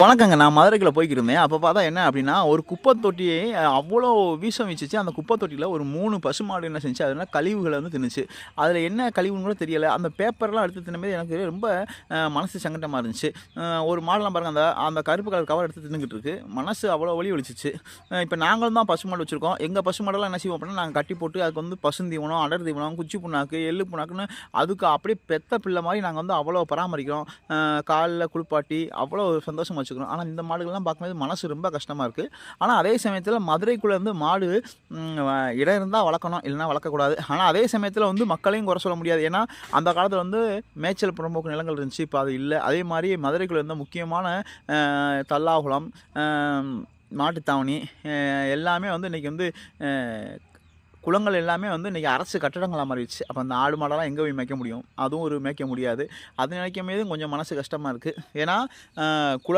வணக்கங்க. நான் மதுரைக்குள்ள போய்க்கிருந்தேன். அப்ப பார்த்தா என்ன அப்டின்னா, ஒரு குப்பை தொட்டியே அவ்வளோ விஷம் வீசுச்சு. அந்த குப்பை தொட்டியில ஒரு 3 பசுமாடு என்ன செஞ்சுச்சு, அதுனா கழிவுகள வந்து தின்னுச்சு. அதில என்ன கழிவுன்னு கூட தெரியல. அந்த பேப்பர்லாம் எடுத்து தின்னும்போது எனக்கு ரொம்ப மனசு சங்கட்டமா இருந்துச்சு. ஒரு மாடுலாம் பாருங்க, அந்த அந்த கருப்பு கலர் கவர் எடுத்து தின்னுகிட்டு இருக்கு. மனசு அவ்வளோ வலி வலிச்சுச்சு. இப்ப நாங்களும் தான் பசுமாடு வச்சிருக்கோம். எங்க பசுமாடெல்லாம் என்ன செய்வோம் அப்டின்னா, நாங்க கட்டி போட்டு அதுக்கு வந்து பசுந்தீவனம், அடர் தீவனம், குச்சி புண்ணாக்கு, எள்ளு புண்ணாக்குன்னு அதுக்கு அப்படியே பெத்த பிள்ளை மாரி நாங்க வந்து அவ்வளோ பராமரிக்கிறோம். காலைல குளிப்பாட்டி அவ்வளோ சந்தோஷமா வச்சுக்கிறோம். ஆனா இந்த மாடுகள்லாம் பார்க்கும்போது மனசு ரொம்ப கஷ்டமா இருக்கு. ஆனா அதே சமயத்தில மதுரைக்குள்ள இருந்து மாடு ம் வ இடம் இருந்தா வளர்க்கணும், இல்லன்னா வளர்க்கக்கூடாது. ஆனா அதே சமயத்தில வந்து மக்களையும் குறை சொல்ல முடியாது. ஏன்னா, அந்த காலத்தில வந்து மேய்ச்சல் புறம்போக்கு நிலங்கள் இருந்துச்சு. இப்ப அது இல்ல. அதே மாரி மதுரைக்குள்ள இருந்த முக்கியமான தல்லாகுளம், அ மாட்டுத்தாவணி எல்லாமே வந்து இன்னைக்கு வந்து அ குளங்கள் எல்லாமே வந்து இன்றைக்கி அரசு கட்டடங்களா மாறிடுச்சு. அப்போ அந்த ஆடு மாடெல்லாம் எங்கே போய் மேய்க்க முடியும்? அதுவும் ஒரு மேய்க்க முடியாது. அது நினைக்கும்போது கொஞ்சம் மனசு கஷ்டமா இருக்கு. ஏன்னா, குள